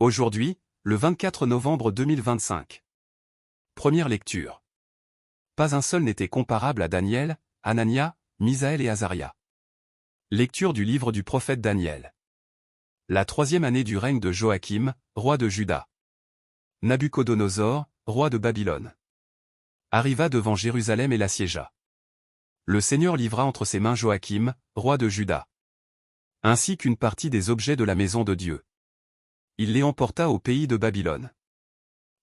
Aujourd'hui, le 24 novembre 2025. Première lecture. Pas un seul n'était comparable à Daniel, Hanania, Misaël et Azaria. Lecture du livre du prophète Daniel. La 3e année du règne de Joachim, roi de Juda. Nabuchodonosor, roi de Babylone, arriva devant Jérusalem et l'assiégea. Le Seigneur livra entre ses mains Joachim, roi de Juda, ainsi qu'une partie des objets de la maison de Dieu. Il les emporta au pays de Babylone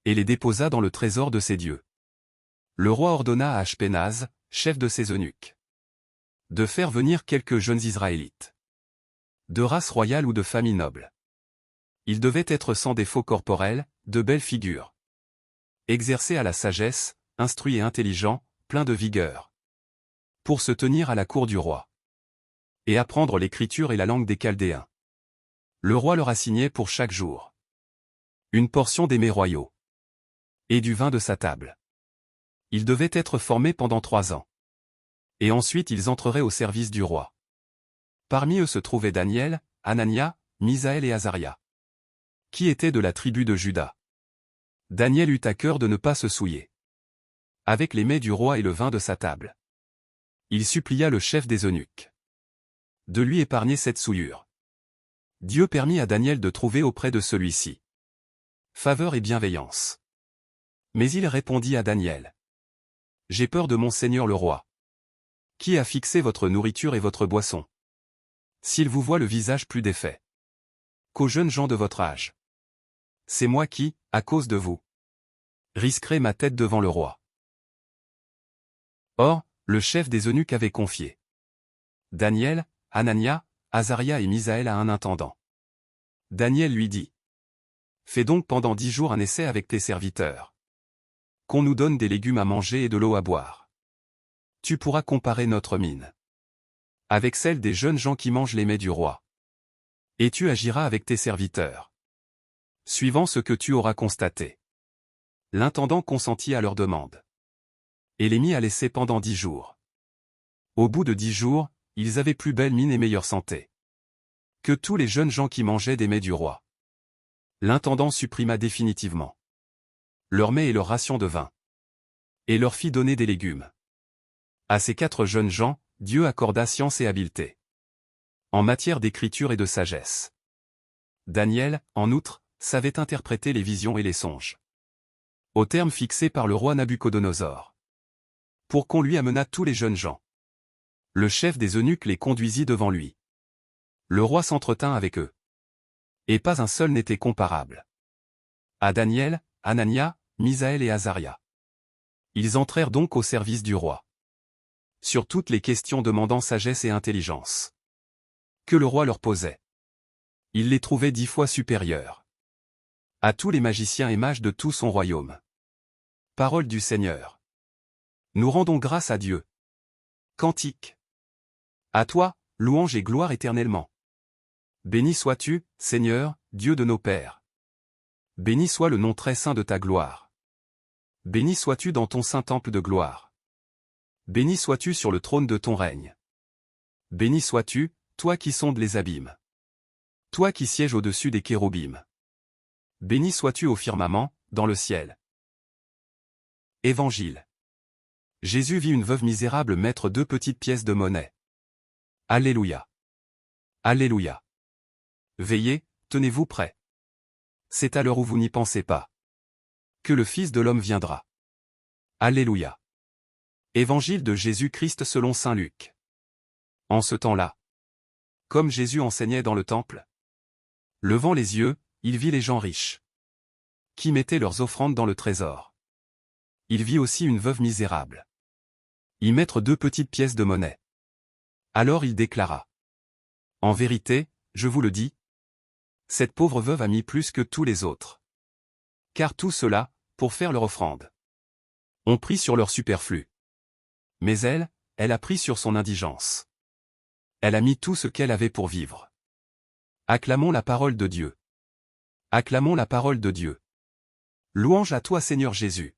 et les déposa dans le trésor de ses dieux. Le roi ordonna à Ashpenaz, chef de ses eunuques, de faire venir quelques jeunes Israélites, de race royale ou de famille noble. Ils devaient être sans défaut corporel, de belles figures, exercés à la sagesse, instruits et intelligents, pleins de vigueur, pour se tenir à la cour du roi, et apprendre l'écriture et la langue des Chaldéens. Le roi leur assignait pour chaque jour une portion des mets royaux et du vin de sa table. Ils devaient être formés pendant 3 ans. Et ensuite ils entreraient au service du roi. Parmi eux se trouvaient Daniel, Hanania, Misaël et Azaria, qui étaient de la tribu de Juda. Daniel eut à cœur de ne pas se souiller avec les mets du roi et le vin de sa table. Il supplia le chef des eunuques de lui épargner cette souillure. Dieu permit à Daniel de trouver auprès de celui-ci faveur et bienveillance. Mais il répondit à Daniel: « J'ai peur de mon seigneur le roi. Qui a fixé votre nourriture et votre boisson? S'il vous voit le visage plus défait qu'aux jeunes gens de votre âge, c'est moi qui, à cause de vous, risquerai ma tête devant le roi. » Or, le chef des eunuques avait confié Daniel, Hanania, Azaria et Misaël à un intendant. Daniel lui dit: « Fais donc pendant 10 jours un essai avec tes serviteurs, qu'on nous donne des légumes à manger et de l'eau à boire. Tu pourras comparer notre mine avec celle des jeunes gens qui mangent les mets du roi. Et tu agiras avec tes serviteurs, suivant ce que tu auras constaté. » L'intendant consentit à leur demande et les mit à l'essai pendant 10 jours. Au bout de 10 jours, ils avaient plus belle mine et meilleure santé que tous les jeunes gens qui mangeaient des mets du roi. L'intendant supprima définitivement leurs mets et leurs rations de vin, et leur fit donner des légumes. À ces 4 jeunes gens, Dieu accorda science et habileté en matière d'écriture et de sagesse. Daniel, en outre, savait interpréter les visions et les songes au terme fixé par le roi Nabuchodonosor, pour qu'on lui amenât tous les jeunes gens. Le chef des eunuques les conduisit devant lui. Le roi s'entretint avec eux, et pas un seul n'était comparable à Daniel, Hanania, Misaël et Azaria. Ils entrèrent donc au service du roi, sur toutes les questions demandant sagesse et intelligence que le roi leur posait. Il les trouvait 10 fois supérieurs à tous les magiciens et mages de tout son royaume. Parole du Seigneur. Nous rendons grâce à Dieu. Cantique. À toi, louange et gloire éternellement. Béni sois-tu, Seigneur, Dieu de nos pères. Béni soit le nom très saint de ta gloire. Béni sois-tu dans ton saint temple de gloire. Béni sois-tu sur le trône de ton règne. Béni sois-tu, toi qui sondes les abîmes. Toi qui sièges au-dessus des kérobims. Béni sois-tu au firmament, dans le ciel. Évangile. Jésus vit une veuve misérable mettre 2 petites pièces de monnaie. Alléluia. Alléluia. Veillez, tenez-vous prêts. C'est à l'heure où vous n'y pensez pas que le Fils de l'homme viendra. Alléluia. Évangile de Jésus-Christ selon saint Luc. En ce temps-là, comme Jésus enseignait dans le temple, levant les yeux, il vit les gens riches qui mettaient leurs offrandes dans le trésor. Il vit aussi une veuve misérable y mettre 2 petites pièces de monnaie. Alors il déclara: « En vérité, je vous le dis, cette pauvre veuve a mis plus que tous les autres. Car tout cela, pour faire leur offrande, ont pris sur leur superflu. Mais elle a pris sur son indigence. Elle a mis tout ce qu'elle avait pour vivre. » Acclamons la parole de Dieu. Acclamons la parole de Dieu. Louange à toi Seigneur Jésus.